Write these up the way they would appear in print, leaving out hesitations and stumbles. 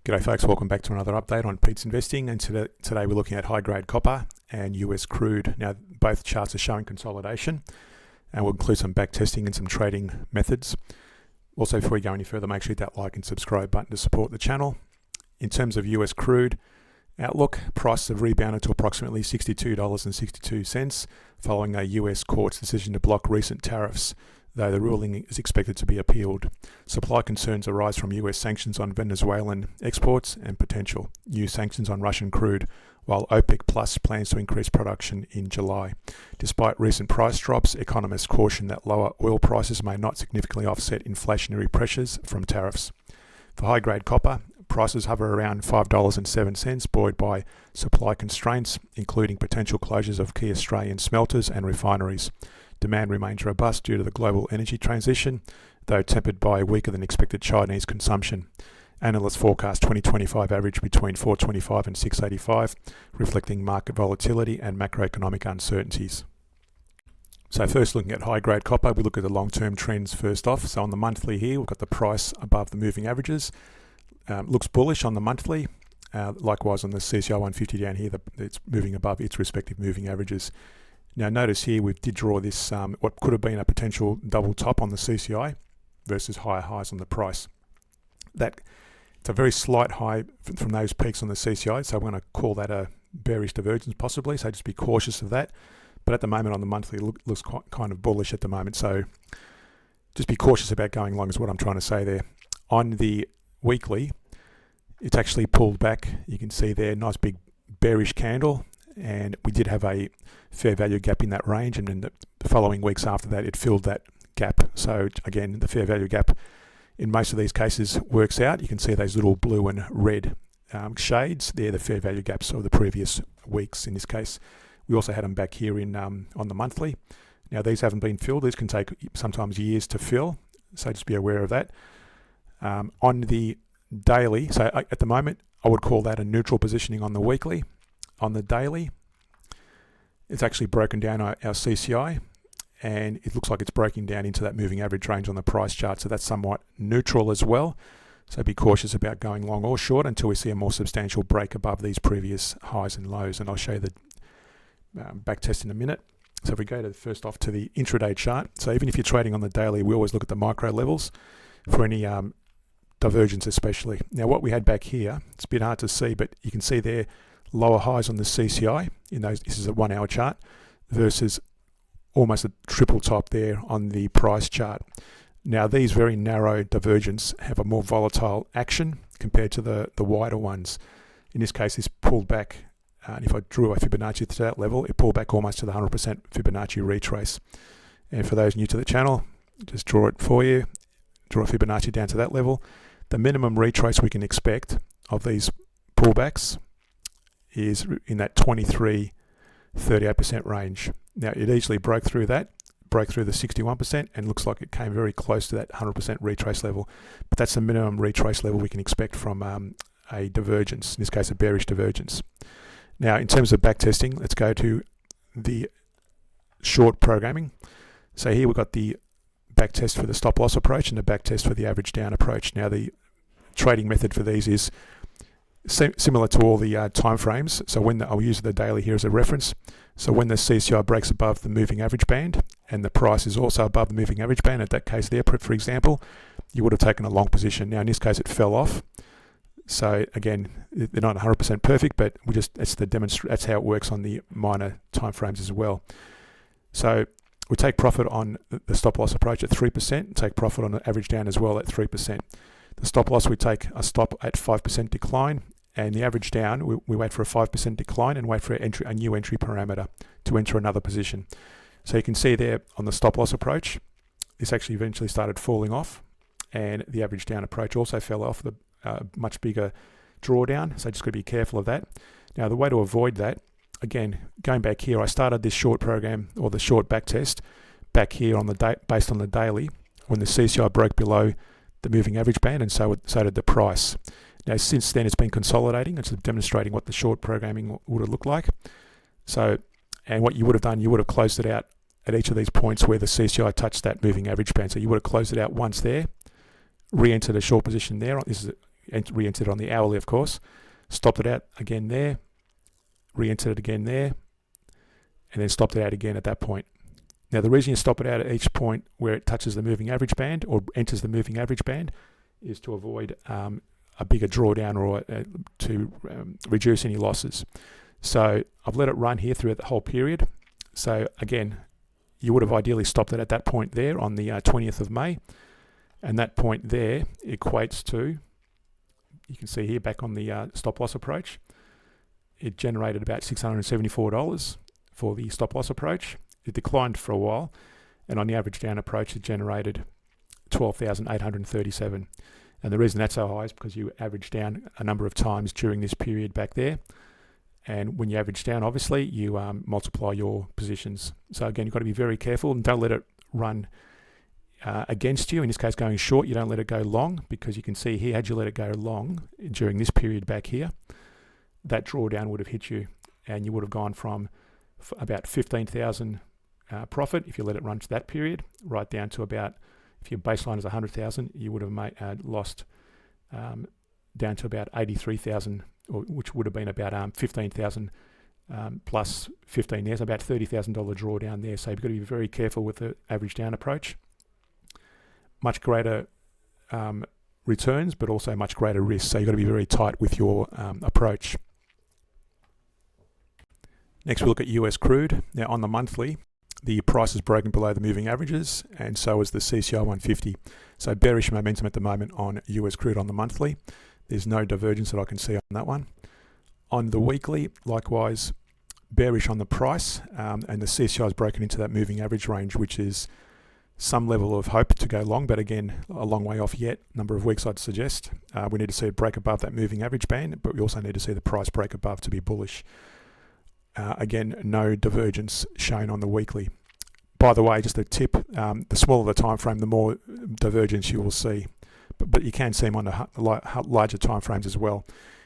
G'day folks, welcome back to another update on Pete's Investing, and today we're looking at high-grade copper and US crude. Now both charts are showing consolidation, and we'll include some back testing and some trading methods. Also, before we go any further, make sure you hit that like and subscribe button to support the channel. In terms of US crude outlook, prices have rebounded to approximately $62.62 following a US court's decision to block recent tariffs, though the ruling is expected to be appealed. Supply concerns arise from US sanctions on Venezuelan exports and potential new sanctions on Russian crude, while OPEC Plus plans to increase production in July. Despite recent price drops, economists caution that lower oil prices may not significantly offset inflationary pressures from tariffs. For high-grade copper, prices hover around $5.07, buoyed by supply constraints, including potential closures of key Australian smelters and refineries. Demand remains robust due to the global energy transition, though tempered by weaker than expected Chinese consumption. Analysts forecast 2025 average between $4.25 and $6.85, reflecting market volatility and macroeconomic uncertainties. So first, looking at high-grade copper, we look at the long-term trends first off. So on the monthly here, we've got the price above the moving averages. Looks bullish on the monthly. Likewise on the CCI 150 down here, it's moving above its respective moving averages. Now notice here we did draw this, what could have been a potential double top on the CCI versus higher highs on the price. It's a very slight high from those peaks on the CCI, so I'm going to call that a bearish divergence possibly, so just be cautious of that. But at the moment on the monthly, it looks quite kind of bullish at the moment, so just be cautious about going long is what I'm trying to say there. On the weekly, it's actually pulled back. You can see there, nice big bearish candle, and we did have a fair value gap in that range, and then the following weeks after that it filled that gap. So again, the fair value gap in most of these cases works out. You can see those little blue and red shades. They're the fair value gaps of the previous weeks. In this case, we also had them back here in on the monthly. Now these haven't been filled. These can take sometimes years to fill, so just be aware of that. On the daily, so at the moment I would call that a neutral positioning on the weekly. On the daily, it's actually broken down our CCI, and it looks like it's breaking down into that moving average range on the price chart, so that's somewhat neutral as well. So be cautious about going long or short until we see a more substantial break above these previous highs and lows, and I'll show you the back test in a minute. So if we go to first off to the intraday chart, so even if you're trading on the daily, we always look at the micro levels for any divergence especially. Now what we had back here, it's a bit hard to see, but you can see there lower highs on the CCI in those. This is a 1 hour chart versus almost a triple top there on the price chart. Now these very narrow divergence have a more volatile action compared to the wider ones. In this case, this pulled back, and if I drew a Fibonacci to that level, it pulled back almost to the 100% Fibonacci retrace. And for those new to the channel, just draw it for you. Draw a Fibonacci down to that level. The minimum retrace we can expect of these pullbacks is in that 23-38% range. Now it easily broke through that, broke through the 61%, and looks like it came very close to that 100% retrace level. But that's the minimum retrace level we can expect from a divergence, in this case a bearish divergence. Now in terms of back testing, let's go to the short programming. So here we've got the back test for the stop loss approach and the back test for the average down approach. Now the trading method for these is similar to all the time frames. So I'll use the daily here as a reference. So when the CCI breaks above the moving average band and the price is also above the moving average band, at that case there, for example, you would have taken a long position. Now in this case it fell off. So again, they're not 100% perfect, but that's how it works on the minor time frames as well. So we take profit on the stop loss approach at 3%, take profit on the average down as well at 3%. The stop loss, we take a stop at 5% decline, and the average down, we wait for a 5% decline and wait for a new entry parameter to enter another position. So you can see there on the stop loss approach, this actually eventually started falling off, and the average down approach also fell off, the much bigger drawdown, so just got to be careful of that. Now the way to avoid that, again, going back here, I started this short program, or the short back test, back here on the based on the daily, when the CCI broke below the moving average band, and so did the price. Now since then it's been consolidating. It's demonstrating what the short programming would have looked like. So, and what you would have done, you would have closed it out at each of these points where the CCI touched that moving average band. So you would have closed it out once there, re-entered a short position there. This is re-entered on the hourly, of course. Stopped it out again there, re-entered it again there, and then stopped it out again at that point. Now, the reason you stop it out at each point where it touches the moving average band or enters the moving average band is to avoid a bigger drawdown or to reduce any losses. So I've let it run here throughout the whole period. So again, you would have ideally stopped it at that point there on the 20th of May. And that point there equates to, you can see here back on the stop loss approach, it generated about $674 for the stop loss approach. It declined for a while, and on the average down approach, it generated $12,837. And the reason that's so high is because you average down a number of times during this period back there. And when you average down, obviously, you multiply your positions. So again, you've got to be very careful and don't let it run against you. In this case, going short, you don't let it go long, because you can see here, had you let it go long during this period back here, that drawdown would have hit you, and you would have gone from about 15,000 profit if you let it run to that period, right down to about, if your baseline is 100,000, you would have lost down to about 83,000, which would have been about 15,000 plus 15 years, about $30,000 drawdown there. So you've got to be very careful with the average down approach. Much greater returns, but also much greater risk. So you've got to be very tight with your approach. Next, we look at US crude. Now, on the monthly, the price is broken below the moving averages, and so is the CCI 150. So bearish momentum at the moment on US crude on the monthly. There's no divergence that I can see on that one. On the weekly, likewise, bearish on the price, and the CCI is broken into that moving average range, which is some level of hope to go long, but again, a long way off yet. Number of weeks, I'd suggest. We need to see it break above that moving average band, but we also need to see the price break above to be bullish. Again, no divergence shown on the weekly. By the way, just a tip, the smaller the time frame, the more divergence you will see. But you can see them on the larger time frames as well.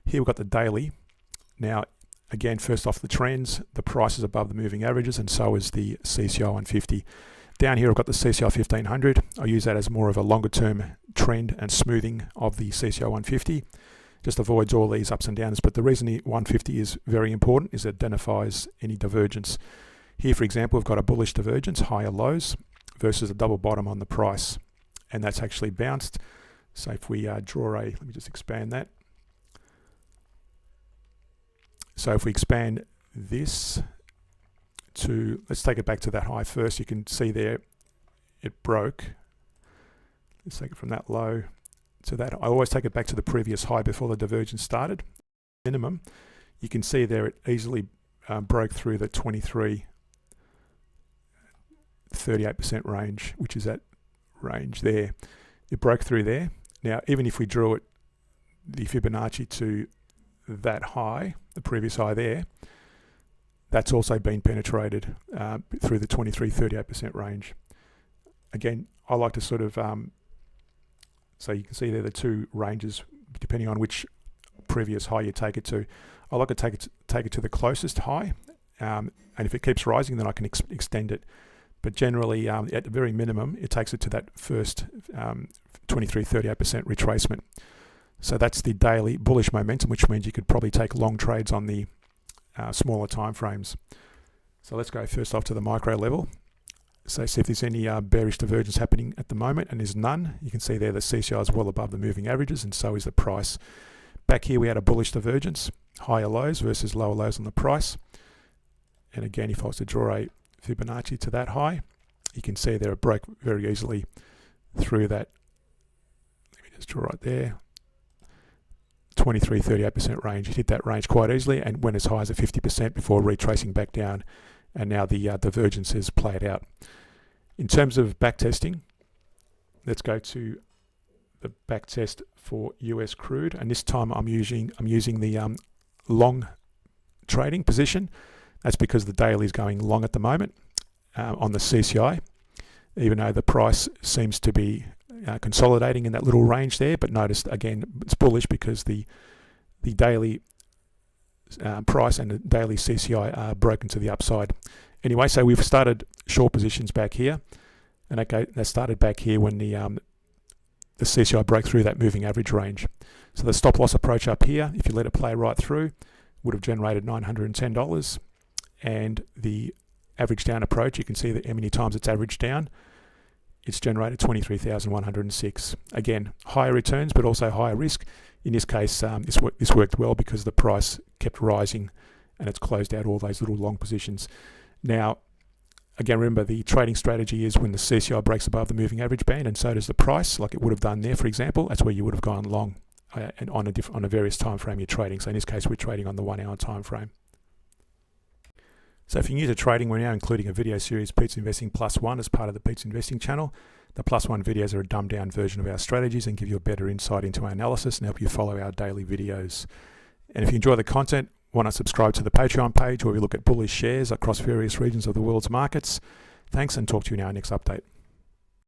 Here we've got the daily. Now, again, first off the trends, the price is above the moving averages, and so is the CCI 150. Down here, I've got the CCI 1500. I use that as more of a longer term trend and smoothing of the CCI 150. Just avoids all these ups and downs. But the reason the 150 is very important is it identifies any divergence. Here, for example, we've got a bullish divergence, higher lows, versus a double bottom on the price. And that's actually bounced. So if we let me just expand that. So if we expand this to, let's take it back to that high first. You can see there it broke. Let's take it from that low to that. I always take it back to the previous high before the divergence started. Minimum, you can see there it easily broke through the 38% range, which is that range there. It broke through there. Now, even if we drew it, the Fibonacci to that high, the previous high there, that's also been penetrated through the 38% range. Again, I like to sort of, so you can see there the two ranges, depending on which previous high you take it to. I like to take it to the closest high, and if it keeps rising, then I can extend it. But generally, at the very minimum, it takes it to that first 38% retracement. So that's the daily bullish momentum, which means you could probably take long trades on the smaller time frames. So let's go first off to the micro level. So see if there's any bearish divergence happening at the moment, and there's none. You can see there the CCI is well above the moving averages, and so is the price. Back here we had a bullish divergence, higher lows versus lower lows on the price. And again, if I was to draw a Fibonacci to that high, you can see there it broke very easily through that. Let me just draw right there. 38% range. It hit that range quite easily and went as high as 50% before retracing back down, and now the divergence has played out. In terms of backtesting, let's go to the backtest for US crude, and this time I'm using the long trading position. That's because the daily is going long at the moment on the CCI, even though the price seems to be consolidating in that little range there. But notice again, it's bullish because the daily price and the daily CCI are broken to the upside. Anyway, so we've started short positions back here, and that started back here when the the CCI break through that moving average range. So the stop loss approach up here, if you let it play right through, would have generated $910. And the average down approach, you can see that how many times it's averaged down. It's generated 23,106. Again, higher returns, but also higher risk. In this case, this worked well because the price kept rising and it's closed out all those little long positions. Now, again, remember the trading strategy is when the CCI breaks above the moving average band, and so does the price, like it would have done there, for example. That's where you would have gone long and on a various time frame you're trading. So in this case, we're trading on the 1 hour time frame. So if you're new to trading, we're now including a video series, Pete's Investing Plus One, as part of the Pete's Investing channel. The Plus One videos are a dumbed down version of our strategies and give you a better insight into our analysis and help you follow our daily videos. And if you enjoy the content, why not subscribe to the Patreon page where we look at bullish shares across various regions of the world's markets. Thanks, and talk to you in our next update.